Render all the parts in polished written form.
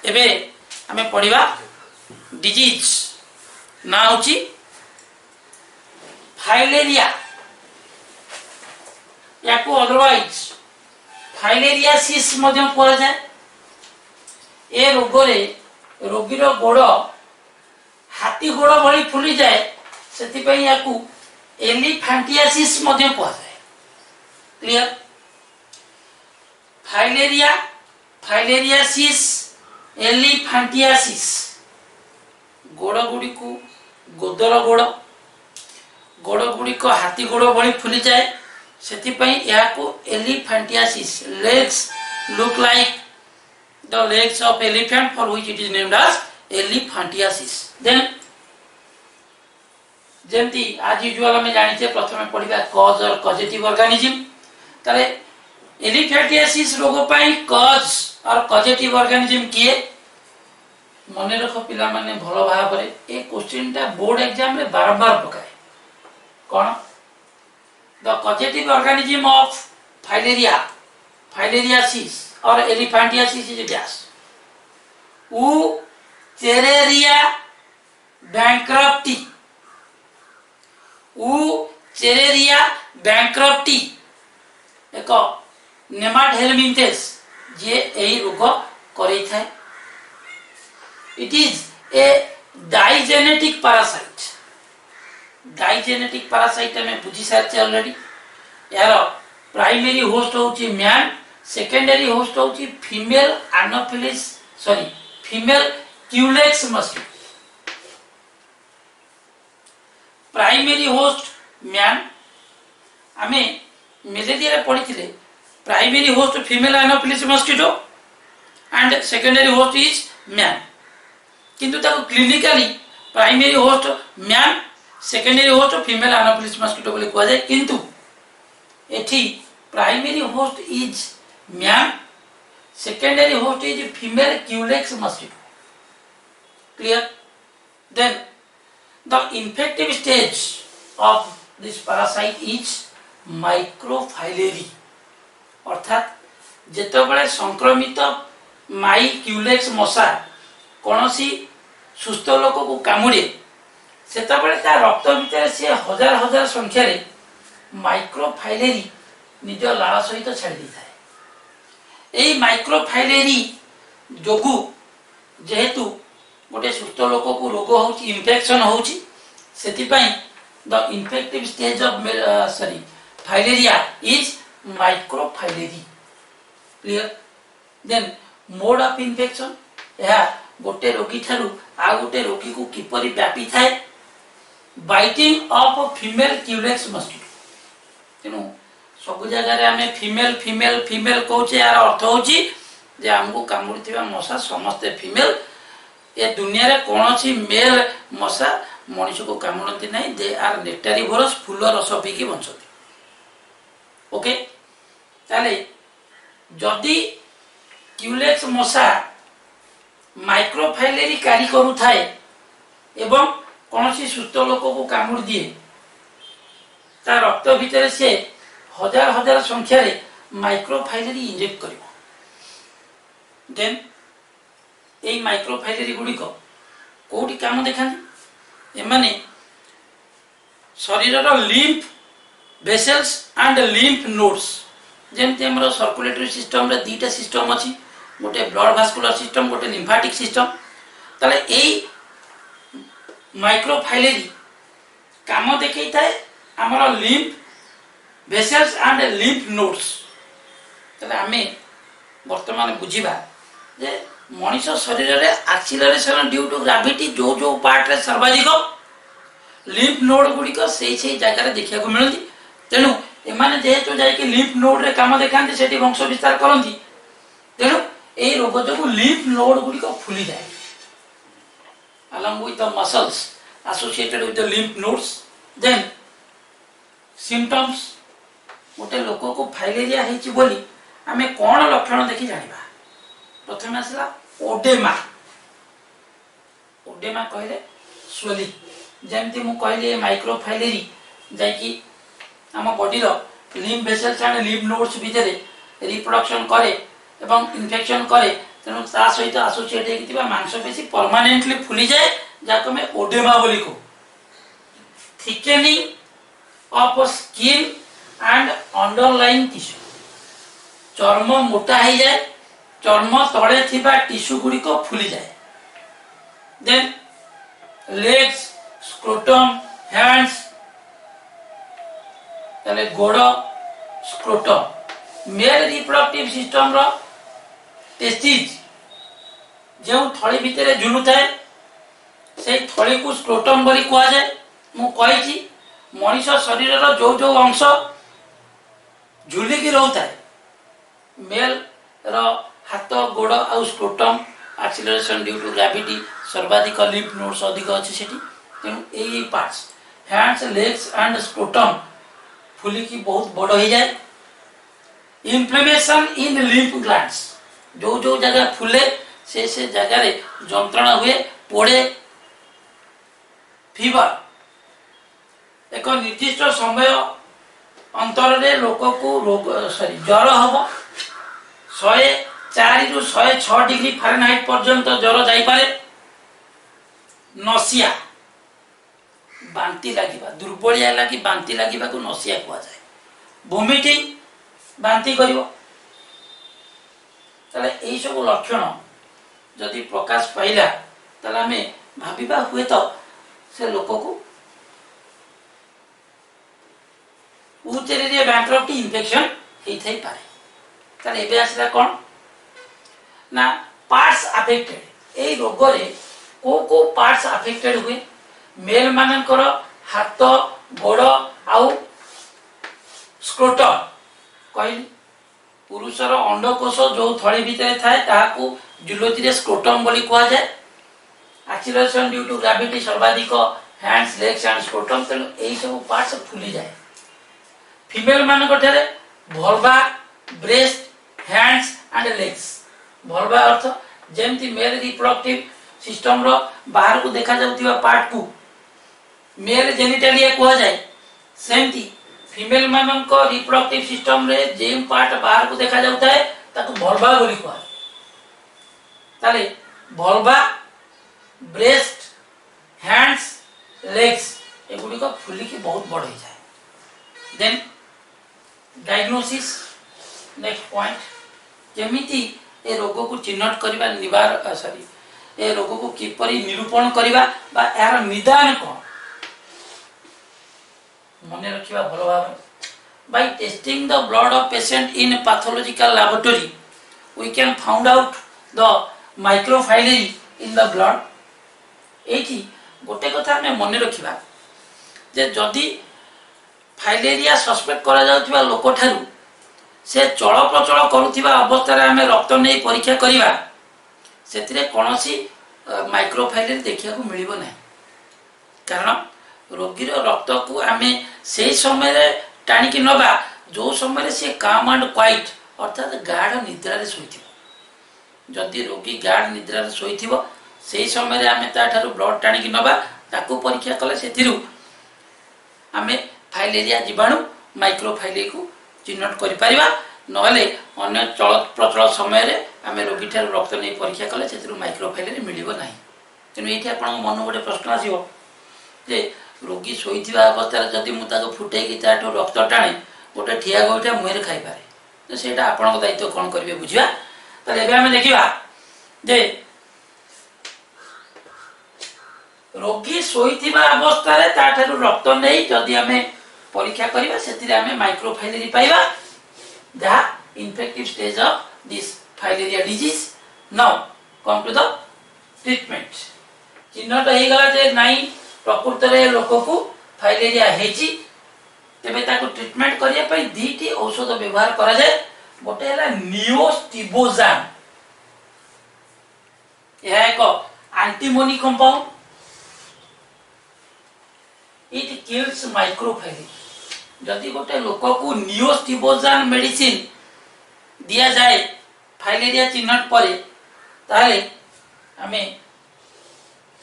एबे आमे पढ़िबा डिजीज ना होची फाइलेरिया या को अदरवाइज फाइलेरियासिस मध्य कह जाए। ए रोग रे रोगीर गोड़ हाथी गोड़ भली फुली जाए सेति पई याकू एलिफैंटियासिस मध्य कह जाए। क्लियर? फाइलेरिया फाइलेरियासिस एलिफैंटियासिस गोड़ गुड़ी को गोदर गोड़ गोड़ गुड़ी को हाथी गोड़ भली फुली जाए सेति पई याकू elephantiasis legs look like the legs of elephant for which it is named as elephantiasis. Then जेमती आज यूजुअल में जानिछे प्रथमे पढ़िबा कॉज और कॉजेटिव ऑर्गेनिज्म तले एलिफैंटियासिस रोग पई कॉज और कॉजेटिव ऑर्गेनिज्म किए मने रखो पिला माने भलो भाबरे ए क्वेश्चन टा बोर्ड एग्जाम रे बार-बार पकाए कोन the causative organism of filariasis or elephantiasis is dash चेरेरिया bankruptcy एक नेमाड हेलमिंथेस जे एही रोग करै थाए। It is a digenetic parasite में बुझी सारछे ऑलरेडी। यार प्राइमरी होस्ट होची मैन सेकेंडरी होस्ट होची female Culex mosquito. Primary host man आमे मलेरिया रे पढ़िथिले primary host female Anopheles mosquito and secondary host is man किंतु ताको clinically primary host man secondary host female Anopheles mosquito बोली कहै जाय किंतु एठी primary host is man secondary host is female culex mosquito. Clear? Then the infective stage of this parasite is microfilaria अर्थात जेतबेले संक्रमित माई Culex मशा कोनोसी सुस्थ लोक को कामुड़े सेतबेले ता रक्त भितर से हजार हजार संख्या रे माइक्रोफाइलेरी निज लाळ सहित छाड़ी दी ए माइक्रोफाइलेरी जोगु जेहेतु गोटे सुस्थ लोक को रोग होची इन्फेक्शन होची सेति पई the infective stage of filaria is microfilariae. Clear? Then mode of infection या गोटे रोगी थारु आ गोटे रोगी को किपरि व्यापी थाए biting of female Culex mosquito. तेनु सब जगह आम फीमेल फीमेल फीमेल कहचे यार अर्थ होची जे हमको कामुड़िथिबा मशा समस्त फीमेल। ए दुनिया रे कोनोसी मेल मशा मनुष्य को कामुड़ती नहीं। दे आर नेक्टारिवोरस फूल रस पीकी बंचती। ओके ताले जदि क्यूलेक्स मशा माइक्रोफाइलेरी कारी करू थाए एवं कोनोसी सुस्थ लोक को कामुड़ दिए ता रक्त भीतर से हजार हजार संख्या रे माइक्रोफाइलेरी इंजेक्ट करिवो। देन एई माइक्रोफाइलेरी गुडी को कोठी काम देखानी एमाने शरीर रो lymph vessels and lymph nodes जेमते हमरो सर्कुलेटरी सिस्टम रे दीटा सिस्टम अछि गोटे ब्लड वास्कुलर सिस्टम गोटे लिम्फेटिक सिस्टम। तले एई माइक्रोफाइलेरी काम देखै थाए हमरो lymph vessels and lymph nodes. तले आमे वर्तमान बुझिबा जे मनुष्य शरीर रे एक्सीलरेशन ड्यू टू ग्रेविटी जो जो पार्ट रे सर्वाधिक लिम्फ नोड गुडी को सेही जगह रे देखिया को मिलती। तेनु एमाने जेहेतु जाय कि लिम्फ नोड रे काम देखांती सेठी वंश विस्तार करंती तेनु एई रोग जो लिम्फ नोड गुडी को फुली जाय along with the muscles associated with the lymph nodes. Then symptoms गोटे लोक को फाइलेरिया हेची बोली आमे कोन लक्षण देखि जानिबा। प्रथम आसला ओडेमा। ओडेमा कहले स्वेलिंग जेमती मु कहले माइक्रोफाइलेरी जाय कि हम बॉडी रो lymph vessels and lymph nodes भितरे रिप्रोडक्शन करे एवं इन्फेक्शन करे तेणु ता सहित आसोसिएट होता मांसपेशी परमानेंटली फुली जाए जहाँ आम ओडेमा बोली कहू thickening of skin and underline tissue चर्म मोटा हो जाए चर्म तले थिबा टिश्यू गुड़ी को फुली जाए देन लेग्स स्क्रोटम हैंड्स तले गोड़ स्क्रोटम मेल रिप्रोडक्टिव सिस्टम रो टेस्टिज जो थली भितर झुलू थाए से थली को स्क्रोटम बोली कह जाए मु कही मनीष शरीर जो जो अंश झुलिकी रोता है मेल रो हाथ गोड़ आउ scrotum acceleration due to gravity सर्वाधिक लिम्फ नोड्स अधिक अच्छे सेठी तेणु यही parts hands legs and scrotum फुलिकी बहुत बड़ हो जाए इन्फ्लेमेशन इन लिम्फ ग्लैंड्स जो जो जगह फुले से जगह रे जंत्रणा हुए पोड़े फीवर एक निर्दिष्ट समय अंतर रे लोक को रोग ज्वर हम 104 रु 106 डिग्री फारेनहाइट पर्यंत ज्वर जाइपारे नसिया बांति लागिबा दुर्बलिया लागी बांति लागिबा को नसिया कुआ जाए वोमिटिंग बांति करिवो ताले एई सब लक्षण जदि प्रकाश पाइला ताले हमें भाबिबा हुए तो से लोक को उचेरिया बैंक्रप्टी इन्फेक्शन हेई थाई पारे ताले एबे आसला कोन ना पार्ट्स अफेक्टेड ए रोग रे को पार्ट्स अफेक्टेड हुए मेल मानकर हाथ गोड़ आउ स्क्रोटम कहली पुरुषर अंडकोश जो थली भितर थाए ताहाकू जुलोजी स्क्रोटम बोली कह जाए एक्सीलरेशन ड्यू टू ग्रेविटी सर्वाधिक हैंड्स लेग्स एंड स्क्रोटम तेणु यही सब पार्ट्स फुली जाए फीमेल मानक ठारे vulva breast hands and legs vulva अर्थ जेमती मेल रिप्रोडक्टिव सिस्टम रो बाहर को देखा जाउतिबा पार्ट को मेल जेनिटालिया कह जाए सेमती फीमेल मानक रिप्रोडक्टिव सिस्टम रे जेम पार्ट बाहर को देखा जाउता है ताको भल्वा बोली कह ताले भल्वा ब्रेस्ट हैंड्स लेग्स एगुडी को फुली की बहुत बड़ हो जाए देन डायग्नोसिस नेक्स्ट पॉइंट जेमिति ए रोग को चिन्हट करबा निवार सॉरी ए रोग को किपरि निरूपण करबा बा यार निदान कोन मने रखिबा भलो भाव by testing the blood of patient in pathological laboratory we can found out the microfilariae in the blood एठी गोटे कथा हमें मने रखिबा जे जदि फाइलेरिया सस्पेक्ट करा जाउथिबा लोक ठारू से चल प्रचल करुथिबा अवस्था रे हमें रक्त नै परीक्षा करिबा सेतिरे कोनोसी माइक्रोफाइलेरी देखिया को मिलिबो नै कारण रोगीर रक्त को आमे से समय रे टाणी की नबा जो समय से काम एंड क्वाइट अर्थात गाढ़ निद्रा रे सोइथिबो जदि रोगी गाढ़ निद्रा रे सोइथिबो से समय रे आमे ता ठारू ब्लड टाणी की नबा ताकू परीक्षा कले सेतिरु आमे फाइलेरिया जीवाणु माइक्रोफाइले को चिन्हट करि परिबा नहले अन्य चल प्रचल समय रे आमे रोगी ठारू रक्त नै परीक्षा कले सेतिरु माइक्रोफाइले मिलिबो नाही तेनु एठी आपन मन गोटे प्रश्न आसीबो जे रोगी शोइथिबा अवस्था जदि मु ताको फुटे कि ताठो रक्त टाणे गोटे ठिया गोइठा मुहेर खाई पारे तो सेटा आपन दायित्व कोन करिवे बुझिबा त एबे हम देखिबा जे रोगी शोइथिबा अवस्था रे ताठारु रक्त नै जदि हमें परीक्षा करिबा सेतिरे हमें माइक्रोफाइलेरी पाइबा जहा infective stage of this filaria disease now come to the treatment चिन्हट हे गला जे नाही प्रकृत रे लोक को फाइलेरिया हेची तेबे ताको ट्रीटमेंट करिया पई दीटी औषध व्यवहार करा जाय गोटे हला नियोस्टिबोजान यह एक एंटीमोनी कंपाउंड इट किल्स माइक्रोफाइलेरी जदि गोटे लोक को नियोस्टिबोजान मेडिसिन दिया जाए फाइलेरिया चिन्हट परे ताले हमें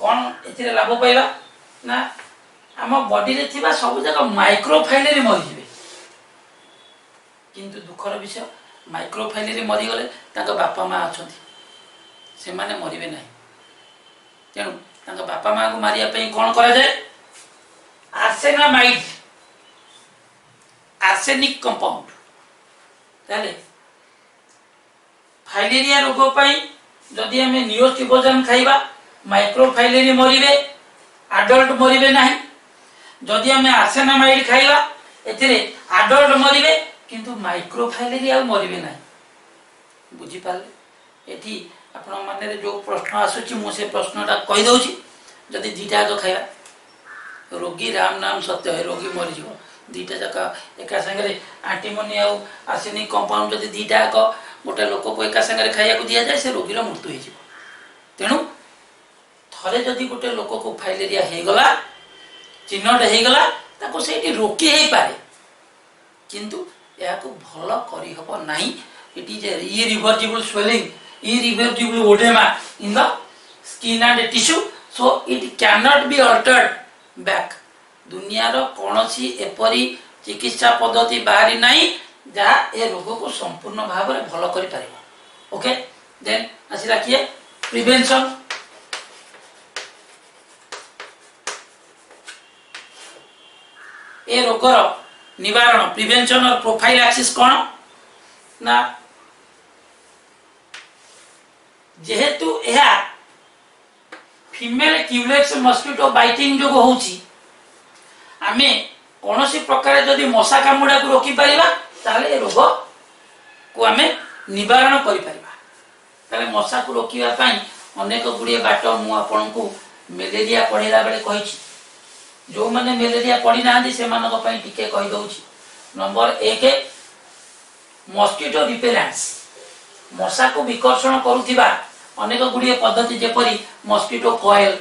कौन एथिरे लाभ पाइबा ना आम बॉडी रे थिबा सब जगह माइक्रोफाइलेरी मरि जिवे किंतु दुखर विषय माइक्रोफाइलेरी मरि गले ताको बापा मां अछंती से माने मरिबे नहीं। तेणु तांका बापा माँ को मारिया पे कौन करा जाए आर्सेनामाइड आर्सेनिक कंपाउंड। ताले फाइलेरिया रोग पाई जदि हमें नियोस्टिबोजन खाइबा माइक्रोफाइलेरी मरिबे एडल्ट मरिबे नहीं। जदि हमें आर्सेनामाइड खाइबा एथिरे एडल्ट मरिबे किंतु माइक्रोफाइलेरी आ मरिबे नहीं। बुझी पाले एठी आपण माने जो प्रश्न आसुची मु से प्रश्नटा कहि दउची। जदि दीटा जो खाइबा रोगी राम नाम सत्य है रोगी मरि जीव दीटा जका एका संगे एंटीमोनी आ आर्सेनिक कंपाउंड जदि दीटा को गोटे लोक को एका संगे खाइया को दिया जाए से रोगीर मृत्यु हो। तेणु थरे जदि गोटे लोक को फाइलेरिया हो गला चिन्हट हो गला ताको सेठी रोकी हे पारे किंतु या को भलो करी हबो नाही। It is A irreversible swelling irreversible edema in the skin and tissue, so it cannot be altered back। दुनिया रो कोनोसी एपरी चिकित्सा पद्धति बाहरी नहीं जहाँ ए रोग को संपूर्ण भाव में भल करि पारिबो। ओके देन आसिला किए प्रिवेंशन। ए रोगर निवारण प्रिवेंशन और प्रोफाइलैक्सिस कौन ना जेहेतु यह फीमेल क्यूलेक्स मस्किटो बाइटिंग जो होउची आमे कोनोसी प्रकार जदि मशा कामुडा को रोकी परिबा ताले रोग को आमे निवारण करि परिबा। ताले मशा को रोकिबा पई अनेक गुडी बाट मु आपन को मलेरिया पढिला बेले कहिछि। जो माने मलेरिया पढि नांदी से मानको पई टिके कहि दउछि। नंबर 1 मस्किटो रिपेलेंस मशा को विकर्षण करुथिबा अनेक गुडी पद्धति जेपरि mosquito coil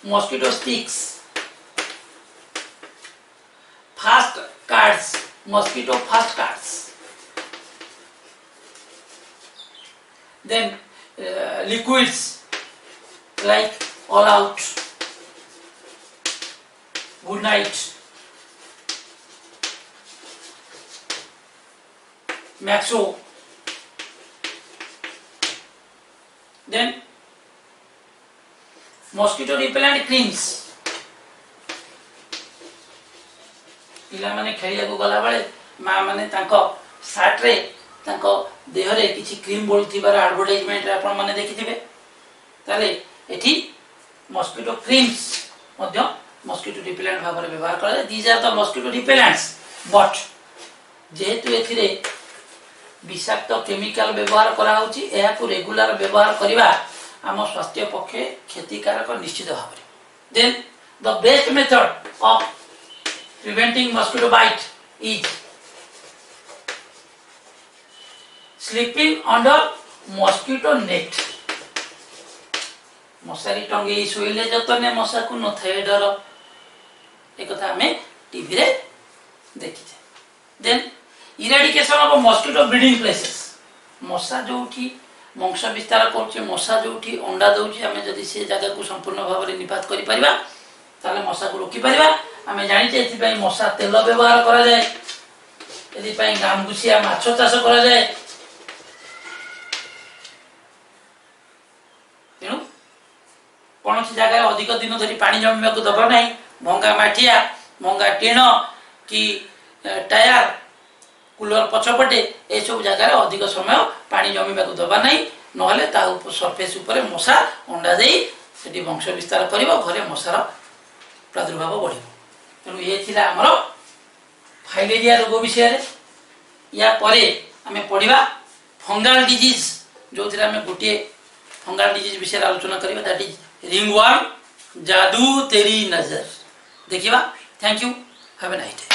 mosquito sticks fast cards mosquito fast cards then liquids like all out good night Maxo, then mosquito repellent creams। पिला माने खेलिया को गला बेले माँ माने तांको सार्ट रे तांको देह रे किछि क्रीम बोलथिबार एडवर्टाइजमेंट रे आपण माने देखिथिबे। ताले एठी मस्किटो क्रीम्स मध्य मस्किटो रिपेलेंट भाव रे व्यवहार करा। These are the mosquito repellents but जेहेतु एथिरे विषाक्त केमिकल व्यवहार करा होची एहा को रेगुलर व्यवहार करिबा आम स्वास्थ्य पक्षे क्षतिकारक निश्चित भाव में। Then the best method of preventing mosquito bite is sleeping under mosquito net. मशारी टंगे शोइले जतने मशा को न थाए डर एक कथा हमें टीवी रे देखि। Then eradication of mosquito breeding places मशा जोठी वंश विस्तार करछे मशा जोठी अंडा दउछि हमें जदि से जगह को संपूर्ण भाव में निपात करि परिबा ताले मशा को रोकी परिबा। हमें जानि जे एथि पई मशा तेल व्यवहार करा जाय एथि पई गामगुसिया माछ चाष करा जाय। तेनु कोनोसी जगह अधिक दिन धरि पानी जमिबा को दबा नाही। भंगा माटिया भंगा टीण कि टायर कूलर पछपटे ए सब जगह अधिक समय पानी जमिबा को दबा नहीं नहले ता सरफेस ऊपर मशा अंडा देई सेठी वंश विस्तार करिवो घरे मशार प्रादुर्भाव बढ़िबो। तेणु ये थिला हमर फाइलेरिया रोग विषय रे। या परे हमें पढ़िबा फंगल डिजीज जो थिला हमें गोटे फंगल डिजीज विषय आलोचना करिबा दैट इज रिंगवर्म जादू तेरी नजर देखिबा। Thank you have a nice day.